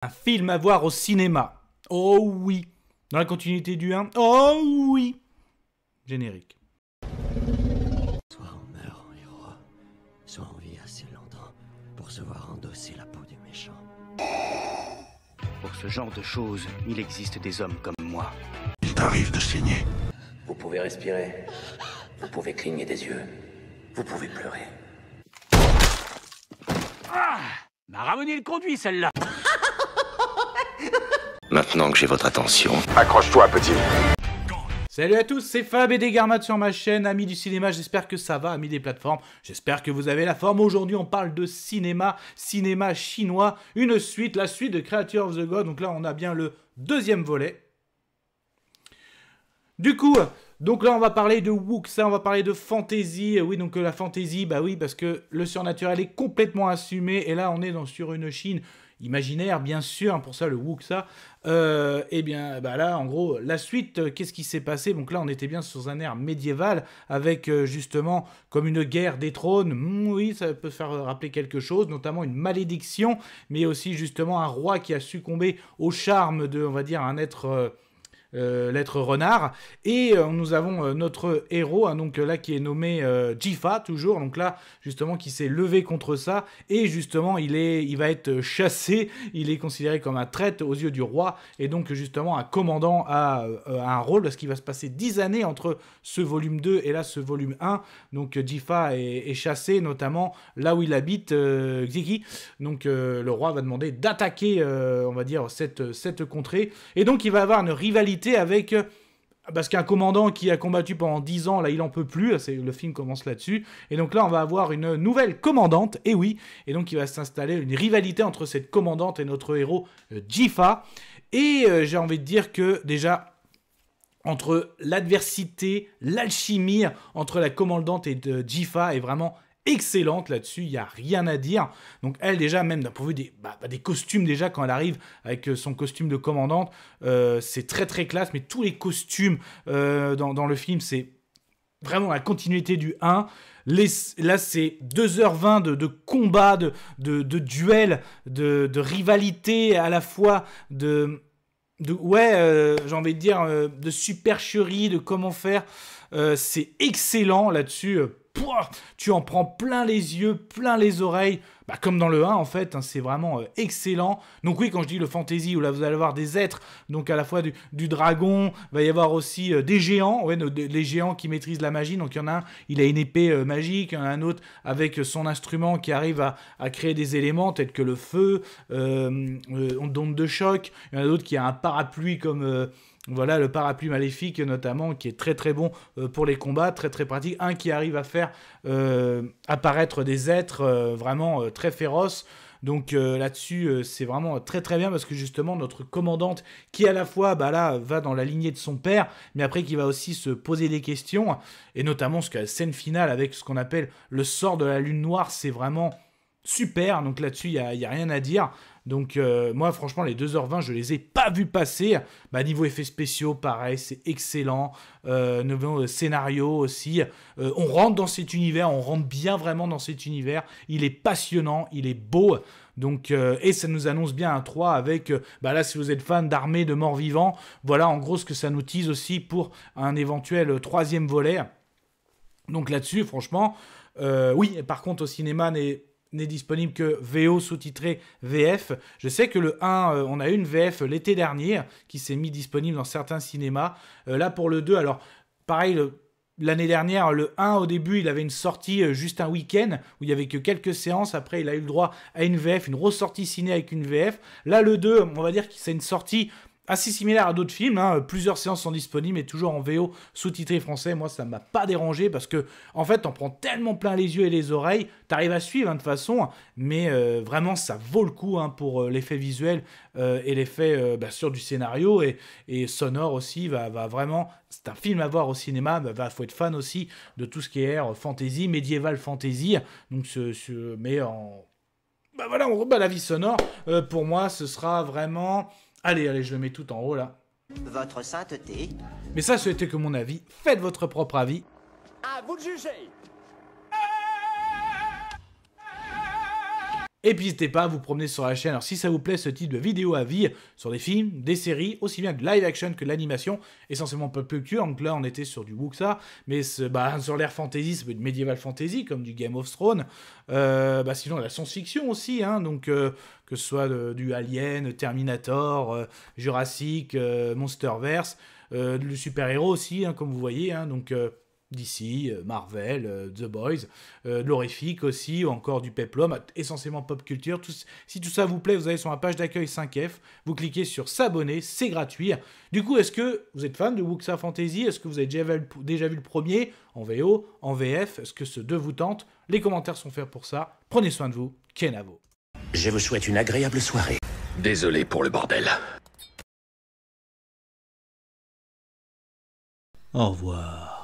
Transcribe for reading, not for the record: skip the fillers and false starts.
Un film à voir au cinéma. Oh oui. Dans la continuité du 1. Oh oui. Générique. Soit on meurt en héros, soit on vit assez longtemps pour se voir endosser la peau du méchant. Pour ce genre de choses, il existe des hommes comme moi. Il t'arrive de saigner. Vous pouvez respirer. Vous pouvez cligner des yeux. Vous pouvez pleurer. Ah, m'a ramené le conduit celle-là. Maintenant que j'ai votre attention, Accroche-toi, petit. Salut à tous, c'est Fab et Desgarmat sur ma chaîne, amis du cinéma, j'espère que ça va, amis des plateformes, j'espère que vous avez la forme. Aujourd'hui on parle de cinéma chinois, la suite de Creature of the God, donc là on a bien le deuxième volet. Du coup, donc là on va parler de wuxia, on va parler de fantasy, oui donc la fantasy, bah oui parce que le surnaturel est complètement assumé, et là on est sur une Chine imaginaire, bien sûr, pour ça le wuxia. Et bien bah là en gros la suite, qu'est-ce qui s'est passé? Donc là on était bien sur un ère médiéval avec justement comme une guerre des trônes. Oui, ça peut faire rappeler quelque chose, notamment une malédiction, mais aussi justement un roi qui a succombé au charme de, on va dire, un être l'être renard, et nous avons notre héros, hein, donc là qui est nommé Jifa toujours, donc là justement qui s'est levé contre ça, et justement il va être chassé, il est considéré comme un traître aux yeux du roi, et donc justement un commandant a un rôle, parce qu'il va se passer 10 années entre ce volume 2 et là ce volume 1, donc Jifa est chassé, notamment là où il habite, Xiki, donc le roi va demander d'attaquer, on va dire, cette contrée, et donc il va avoir une rivalité avec, parce qu'un commandant qui a combattu pendant 10 ans, là il en peut plus, le film commence là-dessus, et donc là on va avoir une nouvelle commandante, et oui, et donc il va s'installer une rivalité entre cette commandante et notre héros Jifa, et j'ai envie de dire que déjà, entre l'adversité, l'alchimie entre la commandante et Jifa est vraiment excellente là-dessus, il n'y a rien à dire. Donc elle déjà, même d'un point de vue des costumes, déjà quand elle arrive avec son costume de commandante, c'est très très classe, mais tous les costumes dans le film, c'est vraiment la continuité du 1. Là c'est 2h20 de combat, de duel, de rivalité, à la fois j'ai envie de dire, de supercherie, de comment faire. C'est excellent là-dessus. Tu en prends plein les yeux, plein les oreilles, comme dans le 1 en fait, hein, c'est vraiment excellent. Donc oui, quand je dis le fantasy, où là vous allez avoir des êtres, donc à la fois du dragon, il va y avoir aussi des géants, les géants qui maîtrisent la magie. Donc il y en a un, il a une épée magique, il y en a un autre avec son instrument qui arrive à créer des éléments tels que le feu, d'onde de choc. Il y en a d'autres qui a un parapluie comme... Voilà, le parapluie maléfique notamment, qui est très très bon pour les combats, très très pratique. Un qui arrive à faire apparaître des êtres vraiment très féroces. Donc là-dessus, c'est vraiment très très bien, parce que justement notre commandante, qui à la fois là va dans la lignée de son père, mais après qui va aussi se poser des questions, et notamment ce que la scène finale avec ce qu'on appelle le sort de la lune noire, c'est vraiment super. Donc là-dessus, il y a rien à dire. Donc moi franchement les 2h20 je les ai pas vus passer. Niveau effets spéciaux pareil, c'est excellent, niveau scénario aussi, on rentre dans cet univers, on rentre bien vraiment dans cet univers, il est passionnant, il est beau. Donc, et ça nous annonce bien un 3 avec, là si vous êtes fan d'Armée de morts-vivants, voilà en gros ce que ça nous tease aussi pour un éventuel troisième volet. Donc là-dessus franchement, oui, et par contre au cinéma n'est disponible que VO sous-titré VF. Je sais que le 1, on a eu une VF l'été dernier qui s'est mis disponible dans certains cinémas. Là pour le 2, alors pareil, l'année dernière, le 1 au début, il avait une sortie juste un week-end où il n'y avait que quelques séances. Après, il a eu le droit à une VF, une ressortie ciné avec une VF. Là le 2, on va dire que c'est une sortie assez similaire à d'autres films, hein. Plusieurs séances sont disponibles, mais toujours en VO sous-titré français. Moi, ça ne m'a pas dérangé, parce que, en fait, t'en prends tellement plein les yeux et les oreilles, t'arrives à suivre, hein, de toute façon, mais vraiment, ça vaut le coup, hein, pour l'effet visuel et l'effet sur du scénario et sonore aussi. Va vraiment, c'est un film à voir au cinéma. Faut être fan aussi de tout ce qui est fantasy, médiéval fantasy. Donc, mais en voilà, on rebat la vie sonore. Pour moi, ce sera vraiment... Allez, je le mets tout en haut, là. Votre sainteté. Mais ça, c'était que mon avis. Faites votre propre avis. À vous de juger. Et puis n'hésitez pas à vous promener sur la chaîne, alors si ça vous plaît ce type de vidéo à vie, sur des films, des séries, aussi bien de live action que de l'animation, essentiellement pop culture, donc là on était sur du wuxia, mais sur l'ère fantasy, ça peut être medieval fantasy, comme du Game of Thrones, sinon la science-fiction aussi, hein, donc que ce soit du Alien, Terminator, Jurassic, Monsterverse, le super-héros aussi, hein, comme vous voyez, hein, donc... DC, Marvel, The Boys, l'horrifique aussi, ou encore du peplum, essentiellement pop culture. Si tout ça vous plaît, vous allez sur la page d'accueil 5F, vous cliquez sur s'abonner, c'est gratuit. Du coup, est-ce que vous êtes fan de Wuxia Fantasy? Est-ce que vous avez déjà vu le premier, en VO, en VF? Est-ce que ce deux vous tente? Les commentaires sont faits pour ça. Prenez soin de vous, Kenavo. Je vous souhaite une agréable soirée. Désolé pour le bordel. Au revoir.